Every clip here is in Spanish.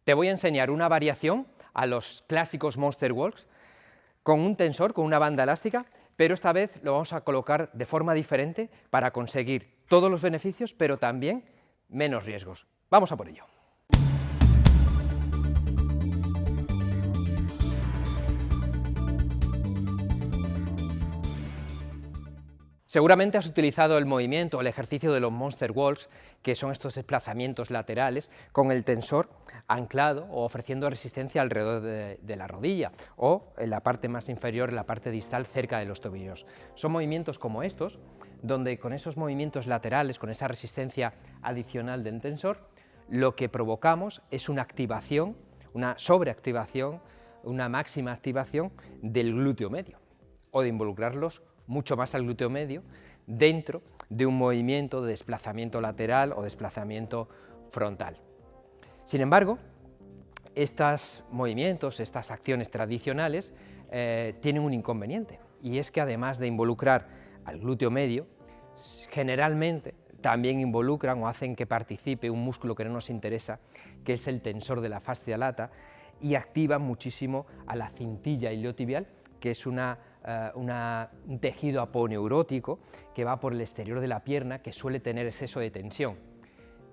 Te voy a enseñar una variación a los clásicos Monster Walks con un tensor, con una banda elástica, pero esta vez lo vamos a colocar de forma diferente para conseguir todos los beneficios, pero también menos riesgos. Vamos a por ello. Seguramente has utilizado el movimiento o el ejercicio de los Monster Walks, que son estos desplazamientos laterales con el tensor anclado o ofreciendo resistencia alrededor de la rodilla o en la parte más inferior, en la parte distal cerca de los tobillos. Son movimientos como estos, donde con esos movimientos laterales, con esa resistencia adicional del tensor, lo que provocamos es una activación, una sobreactivación, una máxima activación del glúteo medio, o de involucrarlos mucho más al glúteo medio dentro de un movimiento de desplazamiento lateral o desplazamiento frontal. Sin embargo, estos movimientos, estas acciones tradicionales tienen un inconveniente, y es que además de involucrar al glúteo medio, generalmente también involucran o hacen que participe un músculo que no nos interesa, que es el tensor de la fascia lata, y activan muchísimo a la cintilla iliotibial, que es un tejido aponeurótico que va por el exterior de la pierna, que suele tener exceso de tensión.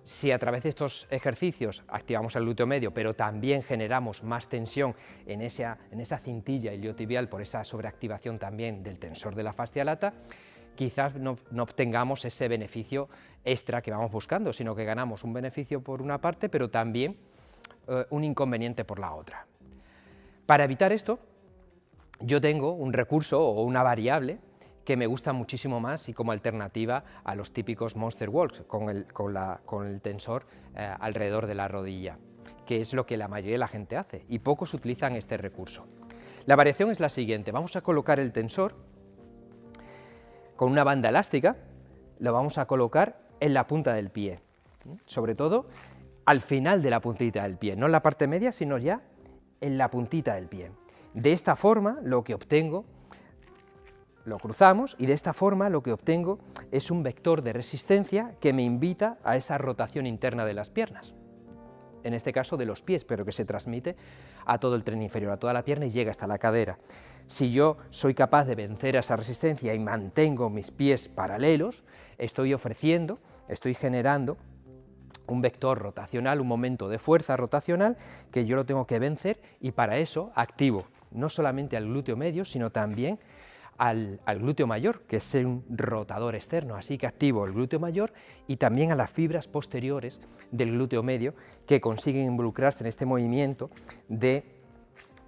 Si a través de estos ejercicios activamos el glúteo medio, pero también generamos más tensión en esa cintilla iliotibial por esa sobreactivación también del tensor de la fascia lata, quizás no obtengamos ese beneficio extra que vamos buscando, sino que ganamos un beneficio por una parte, pero también un inconveniente por la otra. Para evitar esto, yo tengo un recurso o una variable que me gusta muchísimo más y como alternativa a los típicos Monster Walks con el tensor alrededor de la rodilla, que es lo que la mayoría de la gente hace, y pocos utilizan este recurso. La variación es la siguiente: vamos a colocar el tensor con una banda elástica, lo vamos a colocar en la punta del pie, sobre todo al final de la puntita del pie, no en la parte media, sino ya en la puntita del pie. De esta forma lo que obtengo, lo cruzamos, y de esta forma lo que obtengo es un vector de resistencia que me invita a esa rotación interna de las piernas, en este caso de los pies, pero que se transmite a todo el tren inferior, a toda la pierna, y llega hasta la cadera. Si yo soy capaz de vencer a esa resistencia y mantengo mis pies paralelos, estoy generando un vector rotacional, un momento de fuerza rotacional que yo lo tengo que vencer, y para eso activo no solamente al glúteo medio, sino también al glúteo mayor, que es un rotador externo, así que activo el glúteo mayor y también a las fibras posteriores del glúteo medio, que consiguen involucrarse en este movimiento de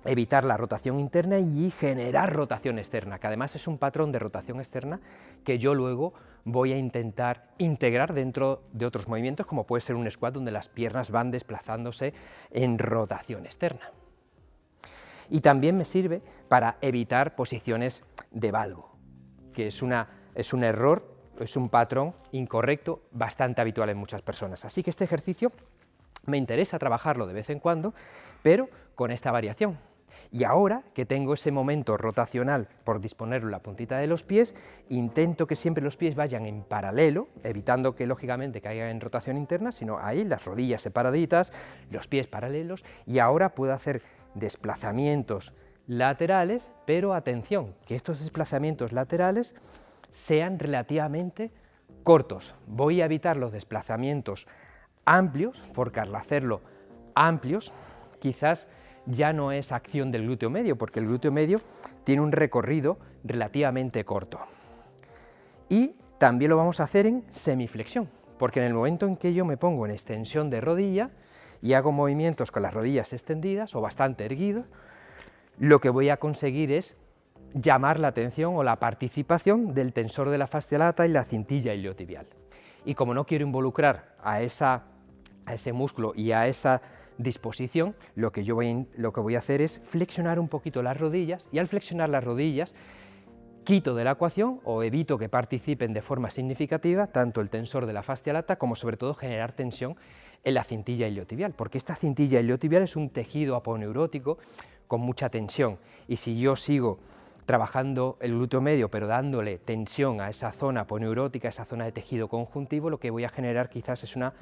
evitar la rotación interna y generar rotación externa, que además es un patrón de rotación externa que yo luego voy a intentar integrar dentro de otros movimientos, como puede ser un squat, donde las piernas van desplazándose en rotación externa. Y también me sirve para evitar posiciones de valgo, que es un error, es un patrón incorrecto bastante habitual en muchas personas. Así que este ejercicio me interesa trabajarlo de vez en cuando, pero con esta variación. Y ahora que tengo ese momento rotacional por disponerlo en la puntita de los pies, intento que siempre los pies vayan en paralelo, evitando que lógicamente caigan en rotación interna, sino ahí las rodillas separaditas, los pies paralelos, y ahora puedo hacer desplazamientos laterales, pero atención, que estos desplazamientos laterales sean relativamente cortos. Voy a evitar los desplazamientos amplios, porque al hacerlo amplios, quizás ya no es acción del glúteo medio, porque el glúteo medio tiene un recorrido relativamente corto. Y también lo vamos a hacer en semiflexión, porque en el momento en que yo me pongo en extensión de rodilla y hago movimientos con las rodillas extendidas o bastante erguidos, lo que voy a conseguir es llamar la atención o la participación del tensor de la fascia lata y la cintilla iliotibial. Y como no quiero involucrar a ese músculo y a esa disposición, lo que voy a hacer es flexionar un poquito las rodillas, y al flexionar las rodillas quito de la ecuación o evito que participen de forma significativa tanto el tensor de la fascia lata como sobre todo generar tensión en la cintilla iliotibial, porque esta cintilla iliotibial es un tejido aponeurótico con mucha tensión, y si yo sigo trabajando el glúteo medio pero dándole tensión a esa zona aponeurótica, a esa zona de tejido conjuntivo, lo que voy a generar quizás es una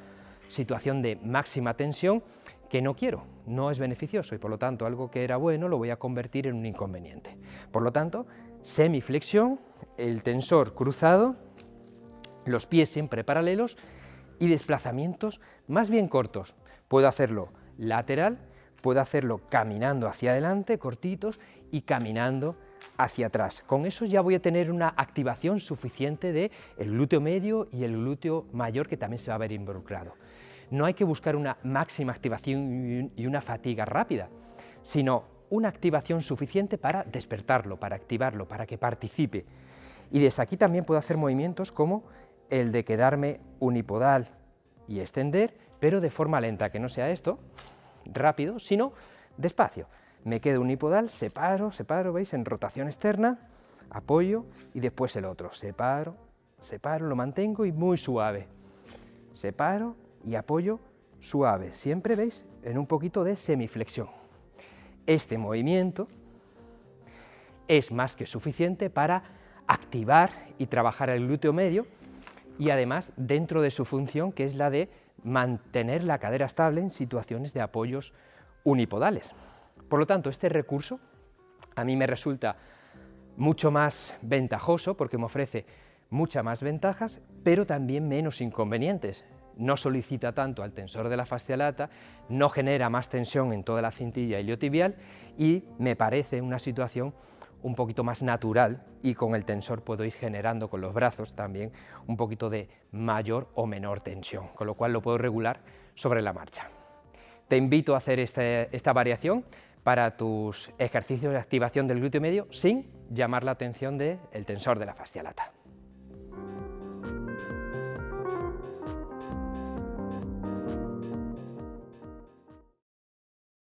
situación de máxima tensión que no quiero, no es beneficioso y por lo tanto algo que era bueno lo voy a convertir en un inconveniente. Por lo tanto, semiflexión, el tensor cruzado, los pies siempre paralelos y desplazamientos más bien cortos. Puedo hacerlo lateral, puedo hacerlo caminando hacia adelante, cortitos, y caminando hacia atrás. Con eso ya voy a tener una activación suficiente del glúteo medio y el glúteo mayor, que también se va a ver involucrado. No hay que buscar una máxima activación y una fatiga rápida, sino una activación suficiente para despertarlo, para activarlo, para que participe. Y desde aquí también puedo hacer movimientos como el de quedarme unipodal y extender, pero de forma lenta, que no sea esto rápido, sino despacio. Me quedo unipodal, separo, ¿veis? En rotación externa, apoyo y después el otro. Separo, separo, lo mantengo y muy suave. Separo y apoyo suave. Siempre, ¿veis? En un poquito de semiflexión. Este movimiento es más que suficiente para activar y trabajar el glúteo medio y además dentro de su función, que es la de mantener la cadera estable en situaciones de apoyos unipodales. Por lo tanto, este recurso a mí me resulta mucho más ventajoso porque me ofrece muchas más ventajas, pero también menos inconvenientes. No solicita tanto al tensor de la fascia lata, no genera más tensión en toda la cintilla iliotibial y me parece una situación un poquito más natural, y con el tensor puedo ir generando con los brazos también un poquito de mayor o menor tensión, con lo cual lo puedo regular sobre la marcha. Te invito a hacer esta variación para tus ejercicios de activación del glúteo medio sin llamar la atención del tensor de la fascia lata.